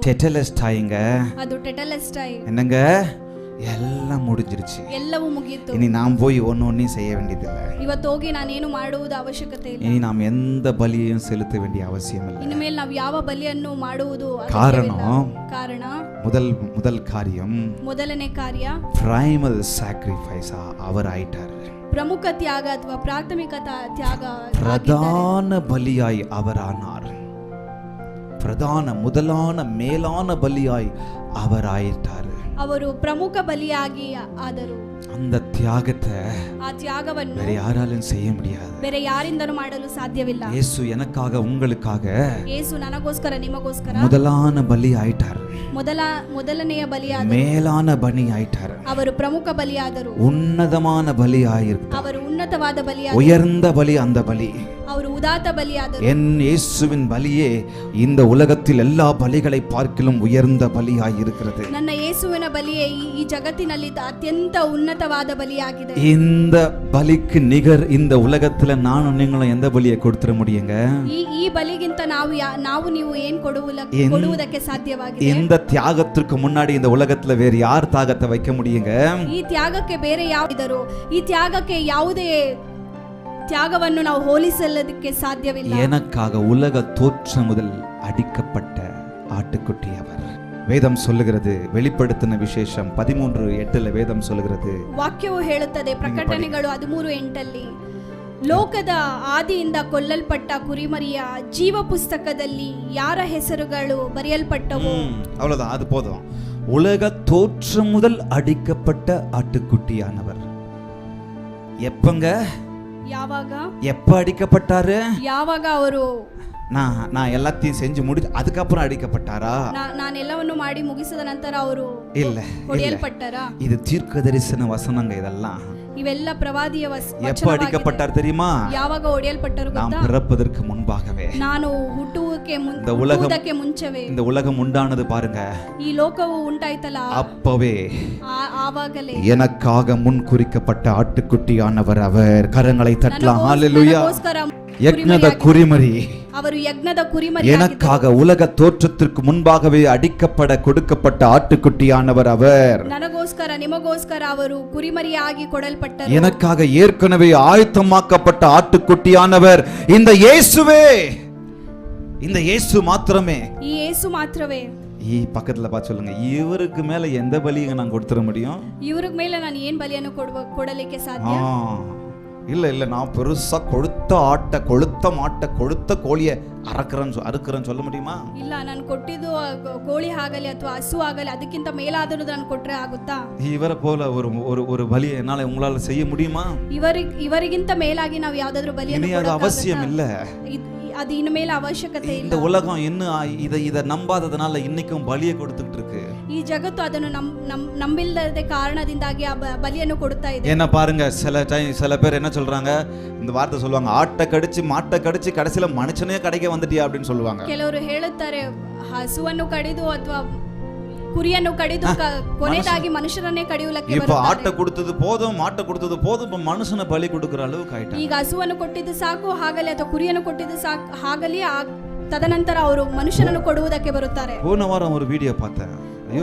ಟೆಟೆಲೆಸ್ಟಾಯಿங்க. ಅದು ಟೆಟೆಲೆಸ್ಟಾಯಿ. என்னங்க எல்லாம் முடிஞ்சிருச்சு. ಎಲ್ಲವೂ ಮುಗಿಯಿತು. இனி நாம் போய் ஒன்னொன்னையும் செய்ய வேண்டியதில்லை. ಇವತ್ತು ಹೋಗಿ ನಾನೇನು ಮಾಡುವುದು ಅವಶ್ಯಕತೆ ಇಲ್ಲ. இனி நாம் எந்த பலியையும் செலுத்த வேண்டிய அவசியம் இல்லை. ಇನ್ಮೇಲೆ ನಾವು ಯಾವ ಬಲಿಯನ್ನು ಮಾಡುವುದು ಕಾರಣ முதல் காரியம், ಮೊದಲನೇ ಕಾರ್ಯ, primal sacrifice அவர் ஆயிட்டார். ಪ್ರಮುಖ ತ್ಯಾಗ ಅಥವಾ ಪ್ರಾಥಮಿಕ ತ್ಯಾಗ, பிரதான பலியாய் அவரானார். பிரதான முதலான மேலான பலியாய் அவர் ஆயிட்டார். ಅವರು ಪ್ರಮುಖ ಬಲಿಯಾಗಿ ಆದರು. அந்த தியாகத்தை ಆ ತ್ಯಾಗವನ್ನು வேற யாராலும் செய்ய முடியாது. ಬೇರೆ ಯಾರಿಂದಲೂ ಮಾಡಲು ಸಾಧ್ಯವಿಲ್ಲ. இயேசு எனக்காக உங்களுக்காக ಯೇಸು ನನಗೋಸ್ಕರ ನಿಮಗೋಸ್ಕರ முதலான பலி ஆயிட்டார். ಮೊದಲನೆಯ ಬಲಿಯಾದರು. மேலான பலி ஆயிட்டார். ಅವರು ಪ್ರಮುಖ ಬಲಿಯಾದರು. உன்னதமான பலி ஆயிருக்கிறார். ಅವರು ಉನ್ನತವಾದ ಬಲಿಯಾದರು. உயர்ந்த பலி அந்த பலி. ಅವರು ಉದಾತ್ತ ಬಲಿಯಾದರು. என் இயேசுவின் பலியே இந்த உலகத்தில் எல்லா பலிகளை பார்க்கிலும் உயர்ந்த பலியாய் இருக்கிறது. ನನ್ನ ಯೇಸುವಿನ ಬಲಿಯೇ ಈ ಜಗತ್ತಿನಲ್ಲಿ ಅತ್ಯಂತ ಉನ್ನತವಾದ ಬಲಿಯಾಗಿದೆ. இந்த பலிக்கு நிகர் இந்த உலகத்துல நானும் நீங்களும் எந்த பலியை கொடுத்துற முடியுங்க? ಈ ಬಲಿಗಿಂತ ನಾವು ನೀವು ಏನು ಕೊಡುವುದಕ್ಕೆ ಸಾಧ್ಯವಾಗಿದೆ? இந்த தியாகத்திற்கு முன்னாடி இந்த உலகத்துல வேற யார் தியாகத்தை வைக்க முடியுங்க? ಈ ತ್ಯಾಗಕ್ಕೆ ಬೇರೆ ಯಾವಿದರು? ಈ ತ್ಯಾಗಕ್ಕೆ ಯಾವುದೇ ತ್ಯಾಗವನ್ನು ನಾವು ಹೋಲಿಸಲದಕ್ಕೆ ಸಾಧ್ಯವಿಲ್ಲ. எனக்காக உலக தோற்றம் முதல் அடிக்கப்பட்ட ஆட்டுக்குட்டி அவர். வேதம் சொல்லுகிறது, வெளிப்படுத்தின விசேஷம் 13:8 வேதம் சொல்லுகிறது, ವಾಕ್ಯವು ಹೇಳುತ್ತದೆ, ಪ್ರಕಟಣೆಗಳು 13:8 ಲೋಕದ ಆದಿಯಿಂದ ಕೊಲ್ಲಲ್ಪಟ್ಟ ಕುರಿಮರಿಯ ಜೀವ ಪುಸ್ತಕದಲ್ಲಿ ಯಾರ ಹೆಸರುಗಳು ಬರೆಯಲ್ಪಟ್ಟವು. அவ்வளவுதான், அது போதும். உலக தோற்றம் முதல் அடிக்கப்பட்ட ஆட்டுக்குட்டியானவர். எப்பங்க, ಯಾವಾಗ, எப்ப அடிக்கப்பட்டாரு? ಯಾವಾಗ ಅವರು நான் எல்லாத்தையும் செஞ்சு முடிச்சு அதுக்கப்புறம் அடிக்கப்பட்டாரா? நான் ಎಲ್ಲವನ್ನು ಮಾಡಿ ಮುಗಿಸಿದ ನಂತರ ಅವರು இல்ல, ಹೊಡೆಯಲ್ಪಟ್ಟರಾ? இது தீர்க்க தரிசன வசனங்க. இதெல்லாம் ಇವೆಲ್ಲ ಪ್ರವಾದಿಯ எப்ப ಅಡಿக்கப்பட்டார் தெரியுமா? ಯಾವಾಗ ಹೊಡೆಯಲ್ಪಟ್ಟರು ಗೊತ್ತಾ? நாம் பிறப்பதற்கு முன்பாகவே. ನಾನು ಹುಟ್ಟುವುದಕ್ಕೆ ಮುಂಚೆವೇ. இந்த உலகம் உண்டானது பாருங்க. ಈ ಲೋಕವು ಉಂಟಾಯ್ತಲ್ಲ, அப்பவே ಆವಾಗಲೇ எனக்காக முன் குறிக்கப்பட்ட ஆட்டுக்குட்டியானவர் அவர். கரங்களை தட்டலாம். ஹalleluya. யக்ஞத குரிமரி, ಅವರು ಯಜ್ಞದ ಕುರಿಮರಿ, எனக்காக உலக தோற்றத்திற்கு முன்பாகவே அடிக்கப்பட கொடுக்கப்பட்ட ஆட்டுக்குட்டியானவர் அவர். ನನಗೋಸ್ಕರ ನಿಮಗೋಸ್ಕರ ಅವರು ಕುರಿಮರಿಯಾಗಿ ಕೊಡಲ್ಪಟ್ಟರು. எனக்காக ஏற்கனவே ஆயத்தமாக்கப்பட்ட ஆட்டுக்குட்டியானவர் இந்த இயேசுவே. இந்த இயேசு மாத்திரமே. ಈ ಯೇಸು ಮಾತ್ರವೇ. ಈ ಪಕ್ಕத்துல பார்த்து சொல்லுங்க, இவருக்கு மேல எந்த பலியை நான் கொடுத்துற முடியும்? ಇವ್ರ ಮೇಲೆ ನಾನು ಏನು ಬಲಿಯನ್ನು ಕೊಡಲಿಕ್ಕೆ ಸಾಧ್ಯ? இல்ல நான் பெருசா கொழுத்த மாட்டை கொழுத்த கோழியை அறுக்கிறேன்னு சொல்ல முடியுமா? ಇಲ್ಲ, ನಾನು ಕೊಟ್ಟಿದ್ದು ಕೋಳಿ ಆಗಲಿ ಅಥವಾ ಹಸು ಆಗಲಿ ಅದಕ್ಕಿಂತ ಮೇಲಾದರೂ ನಾನು ಕೊಟ್ರೆ ಆಗುತ್ತಾ? ಇವರ போல ஒரு பலியை என்னால உங்களால செய்ய முடியுமா? ಇವರಿಗಿಂತ ಮೇಲಾಗಿ ನಾವು ಯಾವ್ದಾದ್ರು ಬಲಿಯನ್ನು ಕೊಡೋದು ಅವಶ್ಯಂ ಇಲ್ಲ. அது இனிமேல் ಅವಶ್ಯಕತೆ ಇಲ್ಲ. இந்த உலகம் இன்னும் இத நம்பாததனால இன்னைக்கும் பலியை கொடுத்துட்டு இருக்கு. ಈ ಜಗತ್ತು ಅದನ್ನು ನಂಬಿಲ್ಲದ ಕಾರಣದಿಂದಾಗಿ ಆ ಬಲಿಯನ್ನು ಕೊಡುತ್ತಾ ಇದೆ. என்ன பாருங்க, சில பேர் என்ன சொல்றாங்க, இந்த வார்த்தை சொல்லுவாங்க, ஆட்டை கடிச்சு மாட்டை கடிச்சு கடைசில மனுஷனே கடைக்க வந்துட்டியா அப்படின்னு சொல்லுவாங்க. ಕೆಲವರು ಹೇಳುತ್ತಾರೆ, ಹಸುವನ್ನು ಕಡಿದು ಅಥವಾ ಕುರಿಯನ್ನು ಕಡಿದು ಕೊನೆದಾಗಿ ಮನುಷ್ಯರನ್ನೇ ಕಡಿಯುವುದಕ್ಕೆ ಬರುತ್ತಾರೆ. இப்ப ஆட்டை கொடுத்தது போதும், மாட்டை கொடுத்தது போதும், இப்ப மனுஷனை பலி கொடுக்கிற அளவுக்கு ஆயிட்டாங்க. ಈಗ ಹಸುವನ್ನು ಕೊಟ್ಟಿದ್ದು ಸಾಕು ಹಾಗಲಿ ಅಥವಾ ಕುರಿಯನ್ನು ಕೊಟ್ಟಿದ್ದು ಸಾಕು ಹಾಗಲಿ ತದನಂತರ ಅವರು ಮನುಷ್ಯನನ್ನು ಕೊಡುವುದಕ್ಕೆ ಬರುತ್ತಾರೆ. போன வாரம் ஒரு வீடியோ பார்த்தேன்.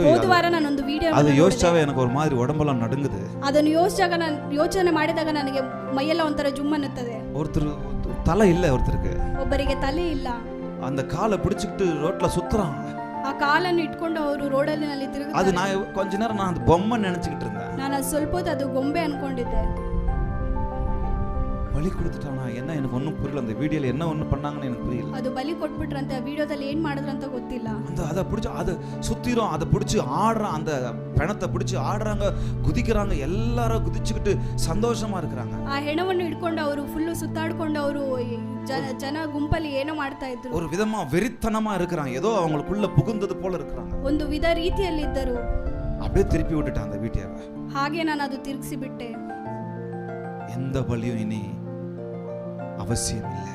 ಹೋದ ವಾರ ನಾನೊಂದು ವಿಡಿಯೋ ಅದು ಯೋಚಿಸಾವೆ எனக்கு ஒரு மாதிரி உடம்பெல்லாம் நடுங்குது. ಅದನ್ನು ಯೋಚನೆ ಮಾಡಿದಾಗ ನನಗೆ ಮೈಯೆಲ್ಲ ಒಂಥರ ಜುಮ್ ಅನ್ನುತ್ತದೆ. ஒருத்தர் தலை இல்ல, ஒருத்தருக்கு ಒಬ್ಬರಿಗೆ ತಲೆ ಇಲ್ಲ, அந்த காலை பிடிச்சிட்டு ரோட்ல சுத்துறான். ಆ ಕಾಲನ್ನು ಇಟ್ಕೊಂಡು ಅವರು ರೋಡಲ್ಲಿ ತಿರುಗುತ್ತಾರೆ. அது நான் கொஞ்ச நேரம் நான் அந்த பொம்மை நினைச்சிட்டு இருந்தேன். ನಾನು ಸ್ವಲ್ಪ ಹೊತ್ತು ಅದು ಗೊಂಬೆ ಅನ್ಕೊಂಡಿದ್ದೆ. பலி கொடுத்துட்டானா என்ன, எனக்கு ஒன்றும் புரியல. அந்த வீடியோல என்ன ஒன்று பண்ணாங்கன்னு எனக்கு புரியல. ಅದು ಬಲಿ ಕೊಟ್ಬಿಟ್ರಂತೆ, ಆ ವಿಡಿಯೋದಲ್ಲಿ ಏನು ಮಾಡಿದ್ರಂತ ಗೊತ್ತಿಲ್ಲ. அதை பிடிச்சி அதை சுத்திரும், அதை பிடிச்சி ஆடுறான், அந்த பிணத்தை பிடிச்சி ஆடுறாங்க, குதிக்கிறாங்க, எல்லாரும் குதிச்சுக்கிட்டு சந்தோஷமா இருக்கிறாங்க. ಆ ಹೆಣವನ್ನು ಹಿಡ್ಕೊಂಡು ಅವರು ಫುಲ್ಲು ಸುತ್ತಾಡ್ಕೊಂಡು ಅವರು ಜನ ಗುಂಪಲ್ಲಿ ಏನೋ ಮಾಡ್ತಾ ಇದ್ರು. ஒரு விதமா வெறித்தனமா இருக்கிறாங்க, ஏதோ அவங்களுக்குள்ள புகுந்தது போல இருக்கிறாங்க. ಒಂದು ವಿಧ ರೀತಿಯಲ್ಲಿ ಇದ್ದರು. அப்படியே திருப்பி விட்டுட்டான் அந்த வீடியோவை. ಹಾಗೆ ನಾನು ಅದು ತಿರುಗಿಸಿ ಬಿಟ್ಟೆ. எந்த பலியும் இனி அவசியம் இல்ல.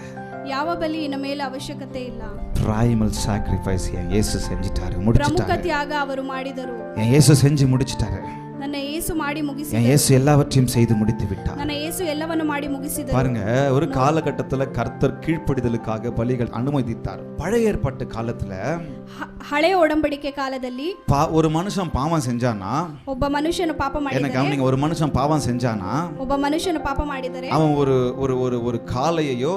ಯಾವ ಬಲಿ ಇನ್ನ ಮೇಲೆ ಅವಶ್ಯಕತೆ ಇಲ್ಲ. primal sacrifice இயேசு செஞ்சிட்டாரு, முடிச்சிட்டாரு. ಪ್ರಮುಖ ತ್ಯಾಗ ಅವರು ಮಾಡಿದರು. இயேசு செஞ்சு முடிச்சிட்டாரு. ನನ್ನ ಯೇಸು ಮಾಡಿ என் ಮುಗಿಸಿದರು. இயேசு எல்லாவற்றையும் செய்து முடித்து விட்டார். ನನ್ನ ಯೇಸು ಎಲ್ಲವನ್ನು ಮಾಡಿ ಮುಗಿಸಿದರು. பாருங்க, ஒரு காலகட்டத்துல கர்த்தர் கீழ்ப்படிதலுக்காக பலிகள் அனுமதித்தார். பழைய ஏற்பாட்டு காலத்துல ಹಳೆಯ ಒಡಂಬಡಿಕೆ ಕಾಲದಲ್ಲಿ ஒரு மனுஷன் பாவம் செஞ்சானா, ಒಬ್ಬ ಮನುಷ್ಯನು ಪಾಪ என்ன ಮಾಡಿದರೆ, கவனிங்க, ஒரு மனுஷன் பாவம் செஞ்சானா ಒಬ್ಬ ಮನುಷ್ಯನು ಪಾಪ ಮಾಡಿದರೆ அவன் ஒரு ஒரு ஒரு ஒரு காளையையோ,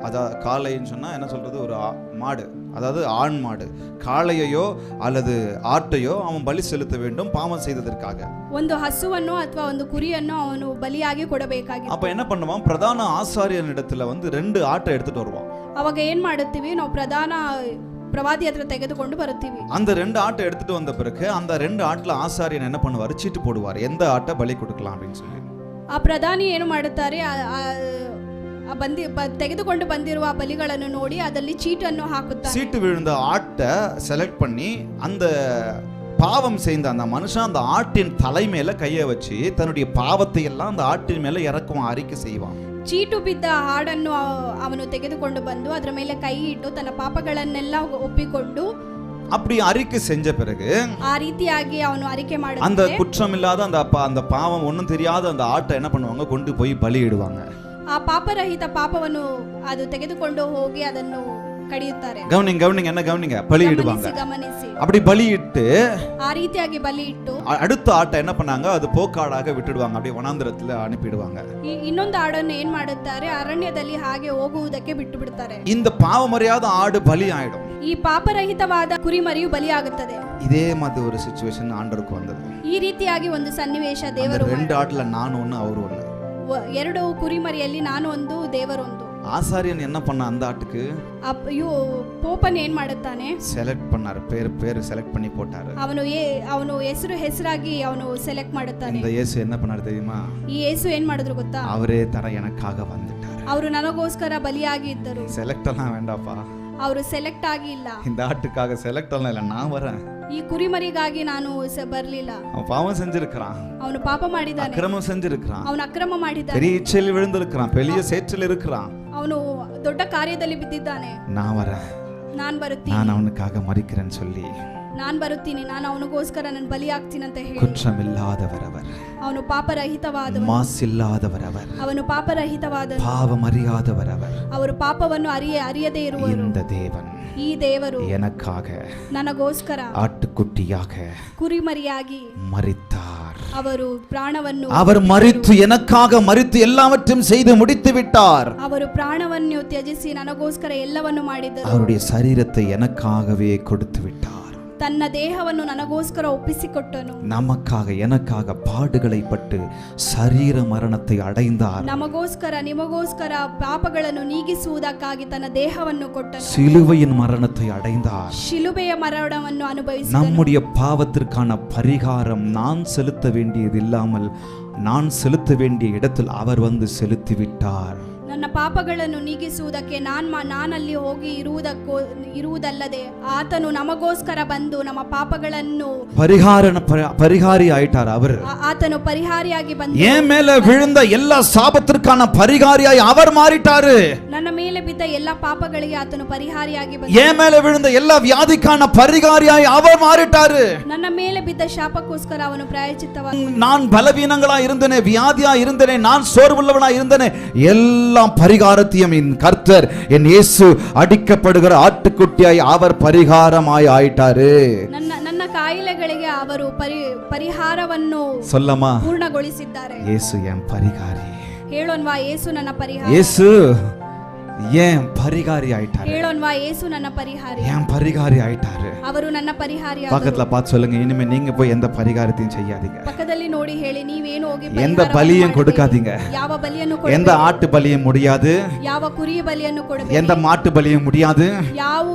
அதாவது காளைன்னு சொன்னா என்ன சொல்றது, ஒரு மாடு, அதாவது ஆண் மாடு, காளையையோ அல்லது ஆட்டையோ அவன் பலி செலுத்த வேண்டும் பாவம் செய்ததற்காக. ಒಂದು ಹಸುವನ್ನು ಅಥವಾ ಒಂದು ಕುರಿಯನ್ನು ಅವನು ಬಲಿಯಾಗಿ ಕೊಡಬೇಕಾಗಿತ್ತು. அப்ப என்ன பண்ணுவான், பிரதான ஆசாரியனிடத்துல வந்து 2 ஆட்டை எடுத்துட்டு வருவான். ಅವಾಗ ಏನ್ ಮಾಡುತ್ತೀವಿ, ನಾವು ಪ್ರಧಾನ ಪ್ರವಾದಿ ಹತ್ರ ತೆಗೆದುಕೊಂಡು ಬರುತ್ತೀವಿ. அந்த 2 ஆட்டை எடுத்துட்டு வந்த பிறகு அந்த 2 ஆட்டுல ஆசாரியன் என்ன பண்ணுவாரு, சீட்டு போடுவார், எந்த ஆட்டை பலி கொடுக்கலாம் அப்படின்னு சொல்லி. ಆ ಪ್ರಧಾನಿ ಏನು ಮಾಡುತ್ತಾರೆ, ತೆಗೆದುಕೊಂಡು ಬಂದಿರುವ ಬಲಿಗಳನ್ನು ನೋಡಿ ಅದರಲ್ಲಿ ಚೀಟನ್ನು ಹಾಕುತ್ತಾರೆ. சீட்டு விழுந்த ஆட்டை செலக்ட் பண்ணி அந்த பாவம் செய்த அந்த மனுஷன் அந்த ஆட்டின் தலை மேல கையை வச்சு தன்னுடைய பாவத்தை எல்லாம் அந்த ஆட்டின் மேல இறக்குவான், அறிக்கை செய்வான். ಚೀಟು ಬಿದ್ದ ಹಾಡನ್ನು ಅವನು ತೆಗೆದುಕೊಂಡು ಬಂದು ಅದರ ಮೇಲೆ ಕೈ ಇಟ್ಟು ತನ್ನ ಪಾಪಗಳನ್ನೆಲ್ಲ ಒಪ್ಪಿಕೊಂಡು அப்படி அறிக்கை செஞ்ச பிறகு ಆ ರೀತಿಯಾಗಿ ಅವನು ಅರಿಕೆ அந்த ಮಾಡುತ್ತಾರೆ. குற்றம் இல்லாத அந்த பாவம் ஒன்றும் தெரியாத அந்த ஆட்டை என்ன பண்ணுவாங்க, கொண்டு போய் பலியிடுவாங்க. ಆ ಪಾಪರಹಿತ ಪಾಪವನ್ನು ಅದು ತೆಗೆದುಕೊಂಡು ಹೋಗಿ ಅದನ್ನು ಕಡಿಯುತ್ತಾರೆ. கவனிங்க என்ன கவனிங்க, பலியிடுவாங்க. ಗಮನಿಸಿ, அப்படி பலியிட்டு ಆ ರೀತಿಯಾಗಿ ಬಲಿ ಇಟ್ಟು அடுத்த ஆட்டை என்ன பண்ணாங்க, அது போக்காடாக விட்டுடுவாங்க, அப்படியே வனாந்திரத்துல அனுப்பிடுவாங்க. ಇನ್ನೊಂದು ಆಡನ್ನು ಏನ್ ಮಾಡುತ್ತಾರೆ, ಅರಣ್ಯದಲ್ಲಿ ಹಾಗೆ ಹೋಗುವುದಕ್ಕೆ ಬಿಟ್ಟು ಬಿಡ್ತಾರೆ. இந்த பாவமறியாத ஆடு பலி ஆயிடும். ಈ ಪಾಪರಹಿತವಾದ ಕುರಿಮರಿಯು ಬಲಿಯಾಗುತ್ತದೆ. இதே மாதிரி ஒரு சிச்சுவேஷன் ஆண்டருக்கு வந்தது. ಈ ರೀತಿಯಾಗಿ ಒಂದು ಸನ್ನಿವೇಶ அந்த ದೇವರು 2 ஆட்டுல நான் ஒண்ணு அவர் ஒண்ணு. 2 ಕುರಿಮರಿಯಲ್ಲಿ ನಾನು ಒಂದು, ದೇವರೊಂದು. ஆசாரியன் என்ன பண்ண, அந்த ஆட்டுக்கு ಪೋಪನ್ ಏನ್ ಮಾಡುತ್ತಾನೆ, செலக்ட் பண்ணாரு, பேர் செலக்ட் பண்ணி போட்டாரு. ಅವನು ಹೆಸರಾಗಿ ಅವನು ಸೆಲೆಕ್ಟ್ ಮಾಡುತ್ತಾನೆ. இந்த இயேசு என்ன பண்ணாரு தெரியுமா, ಈ ಯೇಸು ಏನ್ ಮಾಡಿದ್ರು ಗೊತ್ತಾ, அவரே தர எனக்காக வந்துட்டாரு. ಅವರು ನನಗೋಸ್ಕರ ಬಲಿಯಾಗಿ ಇದ್ದರು. செலக்ட் எல்லாம் வேண்டாப்பா, ಅವರು ಸೆಲೆಕ್ಟ್ ಆಗಿ ಇಲ್ಲ. இந்த ஆட்டுக்காக செலக்ட் எல்லாம் இல்ல, நான் வரேன். ಈ ಕುರಿಮರಿಗಾಗಿ ನಾನು ಬರ್ಲಿಲ್ಲ. அவன் பாவம் செஞ்சிருக்கிறான், ಅವನು ಪಾಪ ಮಾಡಿದ್ದಾನೆ, அக்கிரமம் செஞ்சிருக்கிறான், ಅವನು ಅಕ್ರಮ ಮಾಡಿದ್ದಾನೆ, பெரிய இச்சையில் விழுந்திருக்கிறான், பெரிய சேற்றில் இருக்கிறான். ಅವನು ದೊಡ್ಡ ಕಾರ್ಯದಲ್ಲಿ ಬಿದ್ದಿದ್ದಾನೆ. நான் வரேன், ನಾನು ಬರುತ್ತೀನಿ, நான் அவனுக்காக மரிக்கிறேன்னு சொல்லி ನಾನು ಬರುತ್ತೀನಿ, ನಾನು ಅವನಿಗೋಸ್ಕರ ನಾನು ಬಲಿ ಆಗ್ತೀನಿ ಅಂತ ಹೇಳಿ. குற்றமில்லாதவர் அவர், ಅವನು ಪಾಪರಹಿತವಾದವನು, மாசில்லாதவர் அவர், ಅವನು ಪಾಪರಹಿತವಾದನು, பாவம் அறியாதவர் அவர். ಅವರು ಪಾಪವನ್ನು ಅರಿಯದೇ ಇರುವರು. இந்த தேவன் ಈ ದೇವರು எனக்காக ನನಗೋಸ್ಕರ ஆட்டுக்குட்டியாக ಕುರಿಮರಿಯಾಗಿ மரித்தார். ಅವರು ಪ್ರಾಣವನ್ನು அவர் மரித்து எனக்காக மரித்து எல்லாவற்றையும் செய்து முடித்து விட்டார். ಅವರು ಪ್ರಾಣವನ್ನು ತ್ಯಜಿಸಿ ನನಗೋಸ್ಕರ ಎಲ್ಲವನ್ನು ಮಾಡಿದರು. அவருடைய சரீரத்தை எனக்காகவே கொடுத்து விட்டார். ತನ್ನ ದೇಹವನ್ನು ನನಗೋಸ್ಕರ ಒಪ್ಪಿಸಿಕೊಟ್ಟನು. நமக்காக எனக்காக பாடுகளை பட்டு சரீர மரணத்தை அடைந்தார். ನಮಗೋಸ್ಕರ ನಿಮಗೋಸ್ಕರ ಪಾಪಗಳನ್ನು ನೀಗಿಸುವುದಕ್ಕಾಗಿ ತನ್ನ ದೇಹವನ್ನು ಕೊಟ್ಟನು. சிலுவையின் மரணத்தை அடைந்தார். ಶಿಲುಬೆಯ ಮರಣವನ್ನು ಅನುಭವಿಸಿದನು. நம்முடைய பாவத்திற்கான பரிகாரம் நான் செலுத்த வேண்டியது இல்லாமல் நான் செலுத்த வேண்டிய இடத்தில் அவர் வந்து செலுத்தி விட்டார். ನನ್ನ ಪಾಪಗಳನ್ನು ನೀಗಿಸುವುದಕ್ಕೆ ನಾನಲ್ಲಿ ಹೋಗಿ ಇರುವುದಲ್ಲದೆ ಆತನು ನಮಗೋಸ್ಕರ ಬಂದು ನಮ್ಮ ಪಾಪಗಳನ್ನು பரிகாரி ஆயிட்டார். அவர் ಆತನು ಪರಿಹಾರಿಯಾಗಿ ಬಂದು என் மேல விழுந்த எல்லா சாபத்திற்கான பரிகாரியாய் அவர் மாறிட்டாரு. ನನ್ನ ಮೇಲೆ ಬಿದ್ದ எல்லா ಪಾಪಗಳಿಗೆ ಆತನು ಪರಿಹಾರಿಯಾಗಿ ಬಂದು என் மேல விழுந்த எல்லா வியாதிக்கான பரிகாரியாய் அவர் மாறிட்டாரு. ನನ್ನ ಮೇಲೆ ಬಿದ್ದ ಶಾಪಕ್ಕೋಸ್ಕರ ಅವನು ಪ್ರಾಯಶ್ಚಿತ್ತವಾಗಿ, நான் பலவீனங்களா இருந்தேனே, வியாதியா இருந்தேனே, நான் சோர்வுள்ளவனா இருந்தேனே, எல்லா பரிகாரத்தையும் என் கர்த்தர் என் இயேசு அடிக்கப்படுகிற ஆட்டுக்குட்டியாய் அவர் பரிகாரமாய் ஆயிட்டாரு. ನನ್ನ ಕಾಯಿಲೆಗಳಿಗೆ ಅವರು ಪರಿಹಾರವನ್ನು சொல்லமா, ಪೂರ್ಣಗೊಳಿಸಿದ್ದಾರೆ. இயேசு என் பரிகாரி. ಹೇಳೋನ್ವಾ, ಯೇಸು ನನ್ನ ಪರಿಹಾರ. இயேசு ஏன் பரிகாரி ஆயிட்டாரு. ಹೇಳೋನ್ವಾ, ಯೇಸು ನನ್ನ ಪರಿಹಾರಿ. ஏன் பரிகாரி ஆயிட்டாரு. ಅವರು ನನ್ನ ಪರಿಹಾರಿ. பக்கத்துல பார்த்து சொல்லுங்க, இனிமே நீங்க போய் எந்த பரிகாரத்தையும் செய்யாதீங்க. ಪಕ್ಕದಲ್ಲಿ ನೋಡಿ ಹೇಳಿ, ನೀವೇನು ಹೋಗಿ எந்த பலியும் கொடுக்காதீங்க. ಯಾವ ಬಲಿಯನ್ನು எந்த ஆட்டு பலியும் முடியாது, ಯಾವ ಕುರಿ ಬಲಿಯನ್ನು ಕೊಡಬೇಡಿ, எந்த மாட்டு பலியும் முடியாது, ಯಾವ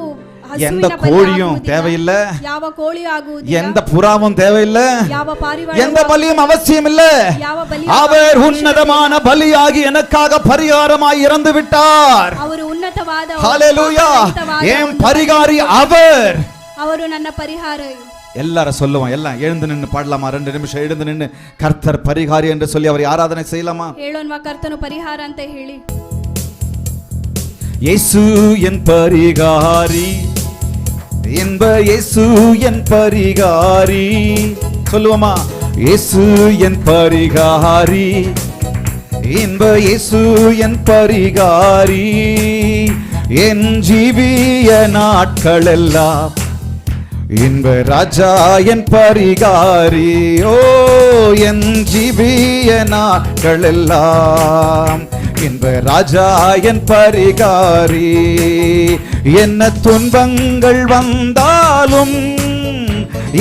எந்த கோழியும் தேவையில்லை, ಯಾವ ಕೋಳಿ ಆಗುವುದಿಲ್ಲ, எந்த புறாவும் தேவையில்லை, ಯಾವ ಪಾರಿವಾಳ, எந்த பலியும் அவசியம் இல்லை. ಯಾವ ಬಲಿ, அவர் உன்னதமான பலியாகி எனக்காக பரிகாரமாய் இறந்து விட்டார். ಅವರು ಉನ್ನತವಾದ ஹல்லேலூயா. என் பரிகாரி அவர். ಅವರು ನನ್ನ ಪರಿಹಾರ. எல்லாரும் சொல்லுவோம், எல்லாம் எழுந்து நின்று பாடலாமா? 2 நிமிஷம் எழுந்து நின்று கர்த்தர் பரிகாரி என்று சொல்லி அவர் ஆராதனை செய்யலாமா? ಹೇಳೋನ್ವಾ, ಕರ್ತನು ಪರಿಹಾರ ಅಂತ ಹೇಳಿ. இயேசு என் பரிகாரி, இன்ப இயேசு என் பரிகாரி. சொல்லுவோமா? இயேசு என் பரிகாரி, இன்ப இயேசு என் பரிகாரி, என் ஜீவிய நாட்களெல்லாம் இன்ப ராஜா என் பரிகாரி. ஓ என் ஜீவிய நாட்களெல்லாம் இன்ப ராஜா என் பரிகாரி. என்ன துன்பங்கள் வந்தாலும்,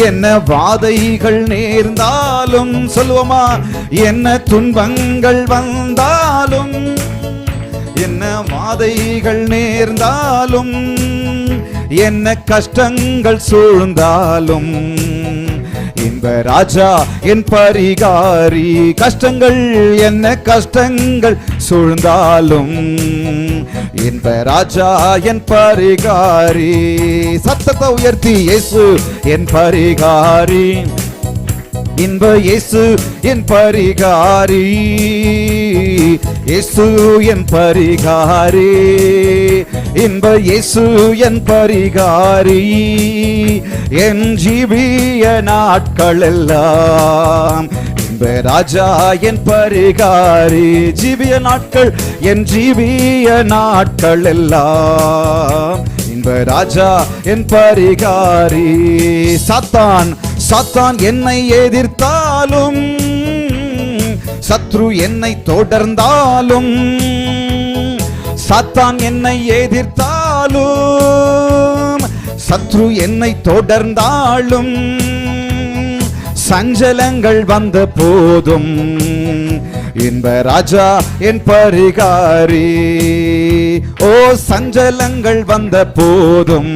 என்ன வாதைகள் நேர்ந்தாலும், சொல்லுவோமா, என்ன துன்பங்கள் வந்தாலும், என்ன வாதைகள் நேர்ந்தாலும், என்ன கஷ்டங்கள் சூழ்ந்தாலும், இன்ப ராஜா என் பரிகாரி. கஷ்டங்கள், என்ன கஷ்டங்கள் சூழ்ந்தாலும், இன்ப ராஜா என் பரிகாரி. சத்தத்தை உயர்த்தி, இயேசு என் பரிகாரி, இன்ப இயேசு என் பரிகாரி, இயேசு என் பரிகாரி, இன்ப இயேசு என் பரிகாரி, என் ஜீவிய நாட்களெல்லாம் இன்ப ராஜா என் பரிகாரி. ஜீவிய நாட்கள், என் ஜீவிய நாட்கள் எல்லாம் இன்ப ராஜா என் பரிகாரி. சாத்தான் சாத்தான் என்னை எதிர்த்தாலும், சத்ரு என்னை தொடர்ந்தாலும், சாத்தான் என்னை எதிர்த்தாலும், சத்ரு என்னை தொடர்ந்தாலும், சஞ்சலங்கள் வந்த போதும் இன்ப ராஜா என் பரிகாரி. ஓ சஞ்சலங்கள் வந்த போதும்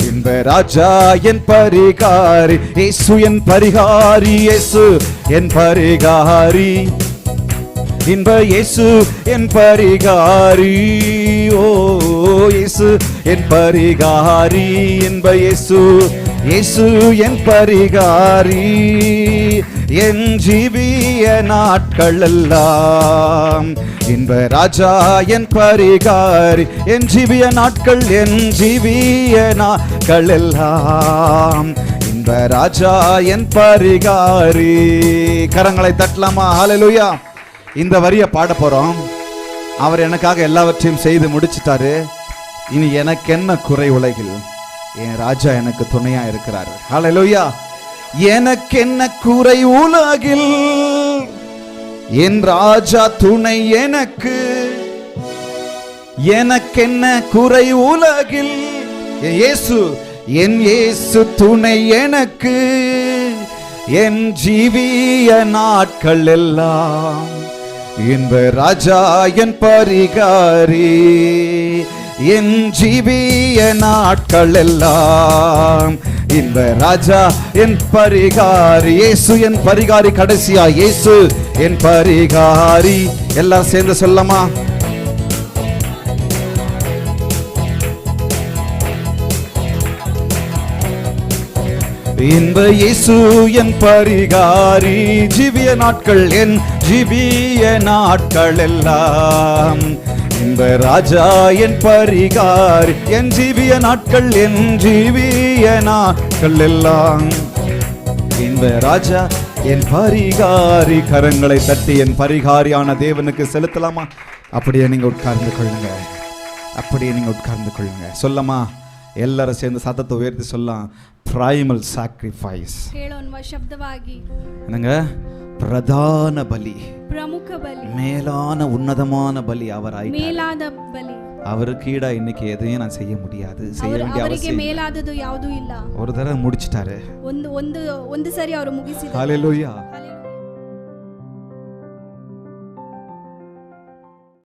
இன்ப ராஜா என் பரிகாரி. இயேசு என் பரிகாரி, இயேசு என் பரிகாரி, இன்ப இயேசு என் பரிகாரி. ஓ இயேசு என் பரிகாரி, இன்ப இயேசு, இயேசு என் பரிகாரி, என் ஜீவிய நாட்கள் எல்லாம் இன்ப ராஜா என் பரிகாரி. என் ஜீவிய நாட்கள், என் ஜீவிய நாட்கள் எல்லாம் இன்ப ராஜா என் பரிகாரி. கரங்களை தட்டலாமா? ஹல்லேலூயா. இந்த வரிய பாட போறோம். அவர் எனக்காக எல்லாவற்றையும் செய்து முடிச்சிட்டாரு. இனி எனக்கு என்ன குறை உலகில்? என் ராஜா எனக்கு துணையா இருக்கிறார். ஹல்லேலூயா. எனக்கு என்ன குறை உலகில்? என் ராஜா துணை எனக்கு. எனக்கு என்ன குறை உலகில்? இயேசு, என் இயேசு துணை எனக்கு. என் ஜீவிய நாட்கள் எல்லாம் இன்ப ராஜா என் பரிகாரி. என் ஜீவிய நாட்கள் எல்லாம் இன்ப ராஜா என் பரிகாரி. இயேசு என் பரிகாரி. கடைசியா, இயேசு என் பரிகாரி. எல்லாம் சேர்ந்து சொல்லமா? இன்ப இயேசு என் பரிகாரி. ஜீவிய நாட்கள், என் ஜீவிய நாட்கள் எல்லாம் இன்ப ராஜா என் பரிகாரி. என் ஜீவிய நாட்கள், என் ஜீவிய நாட்கள் எல்லாம் இன்ப ராஜா என் பரிகாரி. கரங்களை தட்டி என் பரிகாரியான தேவனுக்கு செலுத்தலாமா? அப்படியே நீங்க உட்கார்ந்து கொள்ளுங்க. அப்படியே நீங்க உட்கார்ந்து கொள்ளுங்க. சொல்லமா? ಎಲ್ಲರೂ சேர்ந்து சத்தத்தை உயர்த்தி சொல்லலாம். primal sacrifice. ಹೇಳೋಣ ಶಬ್ದವಾಗಿ. என்னங்க? பிரதான பலி, ಪ್ರಮುಖ ಬಲಿ, மேலான உன்னதமான பலி அவராய். ಮೇಲಾದ ಬಲಿ. அவருக்கு ஈடா இன்னைக்கு எதையும் நான் செய்ய முடியாது. செய்ய வேண்டிய ಅವರಿಗೆ அவசியம் ಮೇಲಾದದು ಯಾವುದೂ ಇಲ್ಲ. ஒரு தடவை முடிச்சிட்டாரு. ಒಂದು ಸರಿ ಅವರು ಮುಗಿಸಿದರು. ஹalleluya.